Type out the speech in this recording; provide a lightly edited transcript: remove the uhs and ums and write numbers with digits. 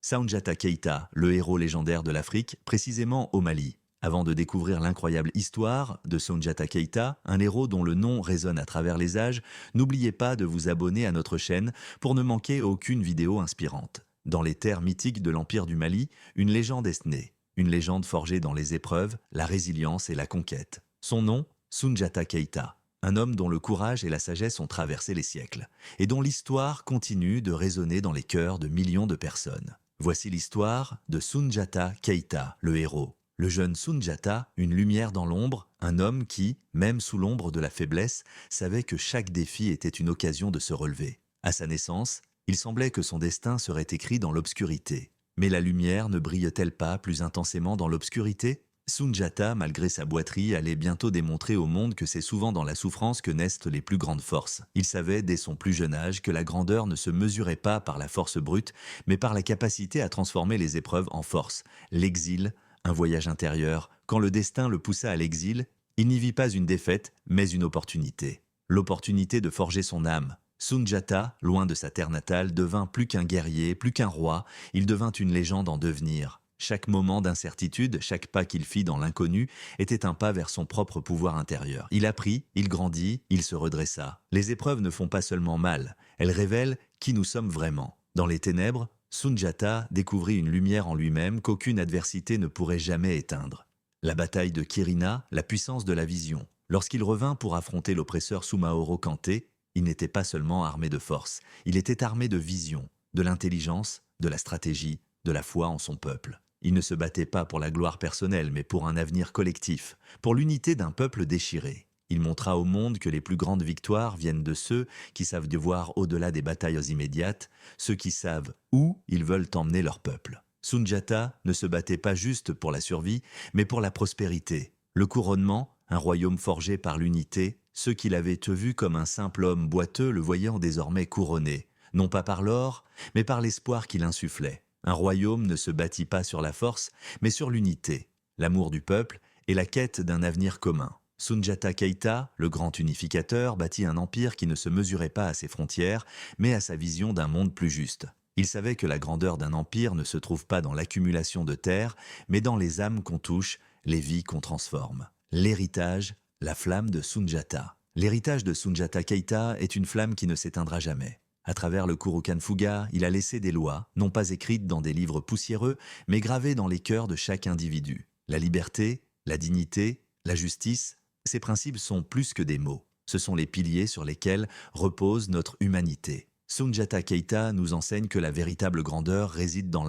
Soundiata Keïta, le héros légendaire de l'Afrique, précisément au Mali. Avant de découvrir l'incroyable histoire de Soundiata Keïta, un héros dont le nom résonne à travers les âges, n'oubliez pas de vous abonner à notre chaîne pour ne manquer aucune vidéo inspirante. Dans les terres mythiques de l'Empire du Mali, une légende est née. Une légende forgée dans les épreuves, la résilience et la conquête. Son nom, Soundiata Keïta. Un homme dont le courage et la sagesse ont traversé les siècles, et dont l'histoire continue de résonner dans les cœurs de millions de personnes. Voici l'histoire de Soundiata Keïta, le héros. Le jeune Soundiata, une lumière dans l'ombre, un homme qui, même sous l'ombre de la faiblesse, savait que chaque défi était une occasion de se relever. À sa naissance, il semblait que son destin serait écrit dans l'obscurité. Mais la lumière ne brille-t-elle pas plus intensément dans l'obscurité ? Soundiata, malgré sa boiterie, allait bientôt démontrer au monde que c'est souvent dans la souffrance que naissent les plus grandes forces. Il savait dès son plus jeune âge que la grandeur ne se mesurait pas par la force brute, mais par la capacité à transformer les épreuves en force. L'exil, un voyage intérieur, quand le destin le poussa à l'exil, il n'y vit pas une défaite, mais une opportunité. L'opportunité de forger son âme. Soundiata, loin de sa terre natale, devint plus qu'un guerrier, plus qu'un roi, il devint une légende en devenir. Chaque moment d'incertitude, chaque pas qu'il fit dans l'inconnu, était un pas vers son propre pouvoir intérieur. Il apprit, il grandit, il se redressa. Les épreuves ne font pas seulement mal, elles révèlent qui nous sommes vraiment. Dans les ténèbres, Soundiata découvrit une lumière en lui-même qu'aucune adversité ne pourrait jamais éteindre. La bataille de Kirina, la puissance de la vision. Lorsqu'il revint pour affronter l'oppresseur Soumaoro Kanté, il n'était pas seulement armé de force, il était armé de vision, de l'intelligence, de la stratégie, de la foi en son peuple. Il ne se battait pas pour la gloire personnelle, mais pour un avenir collectif, pour l'unité d'un peuple déchiré. Il montra au monde que les plus grandes victoires viennent de ceux qui savent voir au-delà des batailles immédiates, ceux qui savent où ils veulent emmener leur peuple. Soundiata ne se battait pas juste pour la survie, mais pour la prospérité. Le couronnement, un royaume forgé par l'unité, ceux qui l'avaient vu comme un simple homme boiteux le voyant désormais couronné, non pas par l'or, mais par l'espoir qu'il insufflait. Un royaume ne se bâtit pas sur la force, mais sur l'unité, l'amour du peuple et la quête d'un avenir commun. Soundiata Keïta, le grand unificateur, bâtit un empire qui ne se mesurait pas à ses frontières, mais à sa vision d'un monde plus juste. Il savait que la grandeur d'un empire ne se trouve pas dans l'accumulation de terres, mais dans les âmes qu'on touche, les vies qu'on transforme. L'héritage, la flamme de Soundiata. L'héritage de Soundiata Keïta est une flamme qui ne s'éteindra jamais. À travers le Kurukan Fuga, il a laissé des lois, non pas écrites dans des livres poussiéreux, mais gravées dans les cœurs de chaque individu. La liberté, la dignité, la justice, ces principes sont plus que des mots. Ce sont les piliers sur lesquels repose notre humanité. Soundiata Keïta nous enseigne que la véritable grandeur réside dans